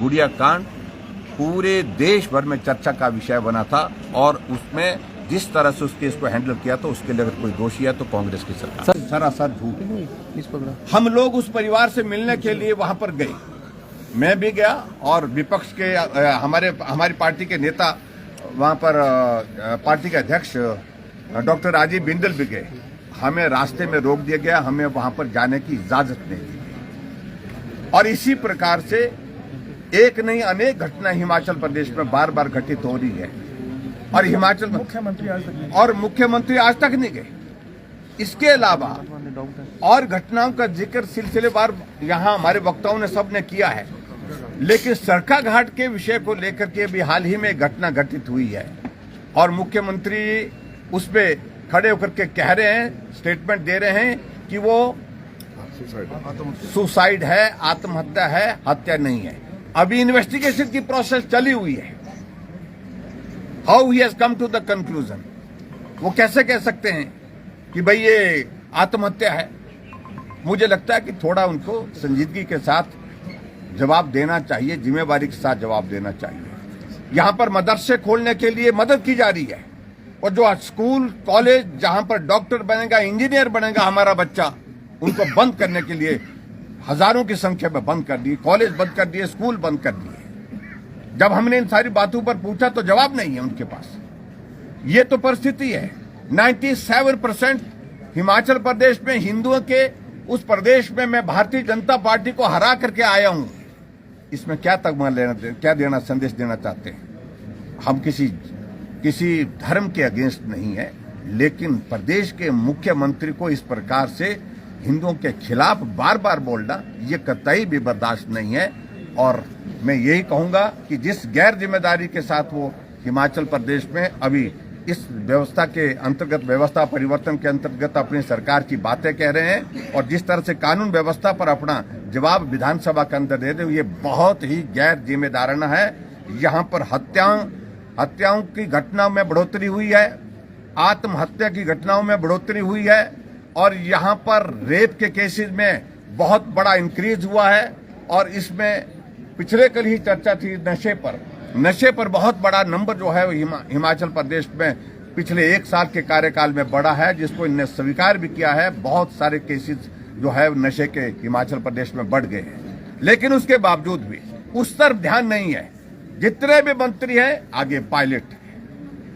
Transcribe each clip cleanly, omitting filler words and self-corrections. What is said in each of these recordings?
गुड़िया कांड पूरे देश भर में चर्चा का विषय बना था और उसमें जिस तरह से उस केस को हैंडल किया तो उसके लिए अगर कोई दोषी है तो कांग्रेस की सरकार। सरासर झूठ। हम लोग उस परिवार से मिलने के लिए वहां पर गए, मैं भी गया और विपक्ष के हमारी पार्टी के नेता वहां पर पार्टी के अध्यक्ष डॉक्टर राजीव बिंदल भी गए। हमें रास्ते में रोक दिया गया, हमें वहां पर जाने की इजाजत नहीं दी गई। और इसी प्रकार से एक नहीं अनेक घटना हिमाचल प्रदेश में बार बार घटित हो रही है और हिमाचल मुख्यमंत्री आज तक नहीं गए। इसके अलावा और घटनाओं का जिक्र सिलसिलेवार यहाँ हमारे वक्ताओं ने सबने किया है, लेकिन सरका घाट के विषय को लेकर के भी हाल ही में घटना घटित हुई है और मुख्यमंत्री उस पे खड़े होकर के कह रहे हैं, स्टेटमेंट दे रहे हैं कि वो सुसाइड है, आत्महत्या है, हत्या नहीं है। अभी इन्वेस्टिगेशन की प्रोसेस चली हुई है। How he has come to the conclusion, वो कैसे कह सकते हैं कि भाई ये आत्महत्या है? मुझे लगता है कि थोड़ा उनको संजीदगी के साथ जवाब देना चाहिए, जिम्मेवारी के साथ जवाब देना चाहिए। यहां पर मदरसे खोलने के लिए मदद की जा रही है और जो स्कूल कॉलेज जहां पर डॉक्टर बनेगा, इंजीनियर बनेगा हमारा बच्चा, उनको बंद करने के लिए हजारों की संख्या में बंद कर दिए, कॉलेज बंद कर दिए, स्कूल बंद कर दिए। जब हमने इन सारी बातों पर पूछा तो जवाब नहीं है उनके पास। ये तो परिस्थिति है। 97% हिमाचल प्रदेश में हिंदुओं के उस प्रदेश में मैं भारतीय जनता पार्टी को हरा करके आया हूं। इसमें क्या क्या देना संदेश देना चाहते हैं? हम किसी धर्म के अगेंस्ट नहीं है, लेकिन प्रदेश के मुख्यमंत्री को इस प्रकार से हिंदुओं के खिलाफ बार बार बोलना ये कतई भी बर्दाश्त नहीं है। और मैं यही कहूंगा कि जिस गैर जिम्मेदारी के साथ वो हिमाचल प्रदेश में अभी इस व्यवस्था के अंतर्गत, व्यवस्था परिवर्तन के अंतर्गत अपनी सरकार की बातें कह रहे हैं और जिस तरह से कानून व्यवस्था पर अपना जवाब विधानसभा के अंदर दे रहे हैं, ये बहुत ही गैर जिम्मेदाराना है। यहाँ पर हत्याओं की घटनाओं में बढ़ोतरी हुई है, आत्महत्या की घटनाओं में बढ़ोतरी हुई है और यहाँ पर रेप के केसेस में बहुत बड़ा इंक्रीज हुआ है। और इसमें पिछले कल ही चर्चा थी नशे पर बहुत बड़ा नंबर जो है हिमाचल प्रदेश में पिछले 1 साल के कार्यकाल में बढ़ा है, जिसको इन्हें स्वीकार भी किया है। बहुत सारे केसेस जो है नशे के हिमाचल प्रदेश में बढ़ गए हैं, लेकिन उसके बावजूद भी उस तरफ ध्यान नहीं है। जितने भी मंत्री हैं आगे पायलट,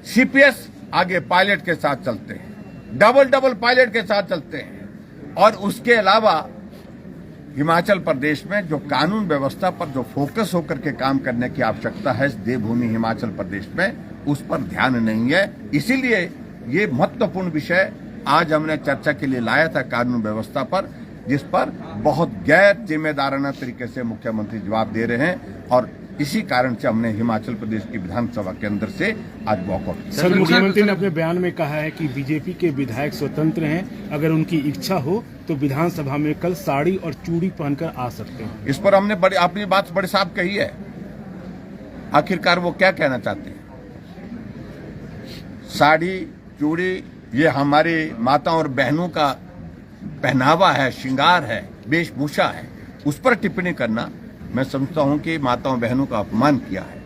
सीपीएस आगे पायलट के साथ चलते हैं, डबल पायलट के साथ चलते हैं। और उसके अलावा हिमाचल प्रदेश में जो कानून व्यवस्था पर जो फोकस होकर के काम करने की आवश्यकता है देवभूमि हिमाचल प्रदेश में, उस पर ध्यान नहीं है। इसीलिए ये महत्वपूर्ण विषय आज हमने चर्चा के लिए लाया था कानून व्यवस्था पर, जिस पर बहुत गैर जिम्मेदाराना तरीके से मुख्यमंत्री जवाब दे रहे हैं और इसी कारण से हमने हिमाचल प्रदेश की विधानसभा के अंदर से आज वॉकआउट। सर, मुख्यमंत्री ने अपने बयान में कहा है कि बीजेपी के विधायक स्वतंत्र हैं, अगर उनकी इच्छा हो तो विधानसभा में कल साड़ी और चूड़ी पहनकर आ सकते हैं। इस पर हमने अपनी बात बड़े साफ कही है। आखिरकार वो क्या कहना चाहते हैं? साड़ी चूड़ी ये हमारी माताओं और बहनों का पहनावा है, श्रृंगार है, वेशभूषा है, उस पर टिप्पणी करना मैं समझता हूं कि माताओं बहनों का अपमान किया है।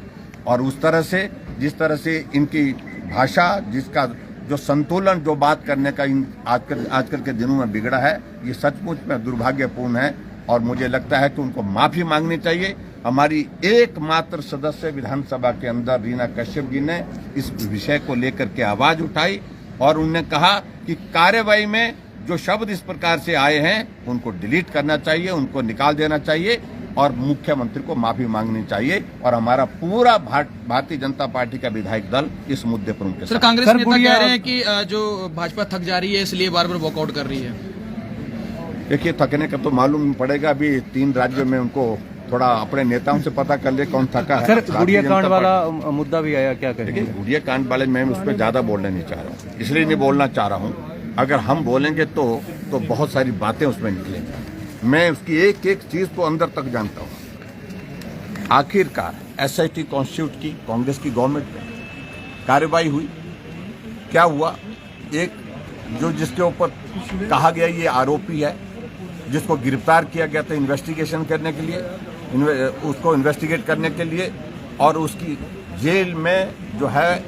और उस तरह से जिस तरह से इनकी भाषा, जिसका जो संतुलन, जो बात करने का आजकल के दिनों में बिगड़ा है, ये सचमुच में दुर्भाग्यपूर्ण है और मुझे लगता है कि उनको माफी मांगनी चाहिए। हमारी एकमात्र सदस्य विधानसभा के अंदर रीना कश्यप जी ने इस विषय को लेकर के आवाज उठाई और उन्होंने कहा कि कार्यवाही में जो शब्द इस प्रकार से आए हैं उनको डिलीट करना चाहिए, उनको निकाल देना चाहिए और मुख्यमंत्री को माफी मांगनी चाहिए। और हमारा पूरा भारतीय जनता पार्टी का विधायक दल इस मुद्दे पर उनके साथ। कांग्रेस नेता कह रहे हैं कि जो भाजपा थक जा रही है इसलिए बार बार वॉकआउट कर रही है। देखिए, थकने का तो मालूम पड़ेगा। अभी 3 राज्यों में उनको थोड़ा अपने नेताओं से पता कर ले कौन थका है। सर, गुड़िया कांड वाला मुद्दा भी आया, क्या कहेंगे? गुड़िया कांड वाले मैं उस पर ज्यादा बोलना नहीं चाह रहा हूँ, इसलिए नहीं बोलना चाह रहा हूँ। अगर हम बोलेंगे तो बहुत सारी बातें उसमें निकलेंगी। मैं उसकी एक एक चीज को अंदर तक जानता हूँ। आखिरकार एसआईटी कॉन्स्टिट्यूट की कांग्रेस की गवर्नमेंट में कार्रवाई हुई, क्या हुआ? एक जो जिसके ऊपर कहा गया ये आरोपी है, जिसको गिरफ्तार किया गया था इन्वेस्टिगेशन करने के लिए, उसको इन्वेस्टिगेट करने के लिए, और उसकी जेल में जो है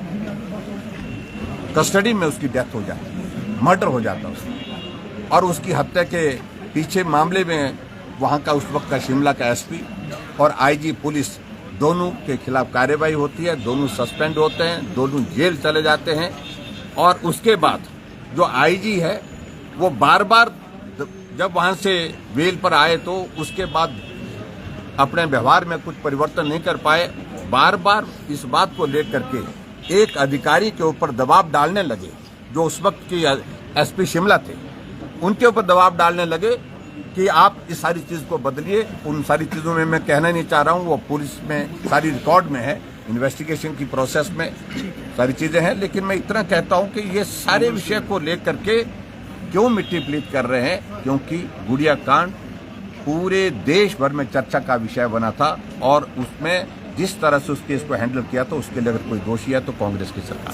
कस्टडी में उसकी डेथ हो जाती, मर्डर हो जाता उसका, और उसकी हत्या के पीछे मामले में वहां का उस वक्त का शिमला का एसपी और आईजी पुलिस दोनों के खिलाफ कार्रवाई होती है, दोनों सस्पेंड होते हैं, दोनों जेल चले जाते हैं। और उसके बाद जो आईजी है वो बार बार जब वहां से बेल पर आए तो उसके बाद अपने व्यवहार में कुछ परिवर्तन नहीं कर पाए, बार बार इस बात को लेकर के एक अधिकारी के ऊपर दबाव डालने लगे, जो उस वक्त की एसपी शिमला थे, उनके ऊपर दबाव डालने लगे कि आप इस सारी चीज को बदलिए। उन सारी चीजों में मैं कहना नहीं चाह रहा हूं, वो पुलिस में सारी रिकॉर्ड में है, इन्वेस्टिगेशन की प्रोसेस में सारी चीजें हैं, लेकिन मैं इतना कहता हूं कि ये सारे विषय को लेकर के क्यों मिट्टी पलीत कर रहे हैं, क्योंकि गुड़िया कांड पूरे देश भर में चर्चा का विषय बना था, और उसमें जिस तरह से उस केस को हैंडल किया तो उसके लिए अगर कोई दोषी है तो कांग्रेस की सरकार।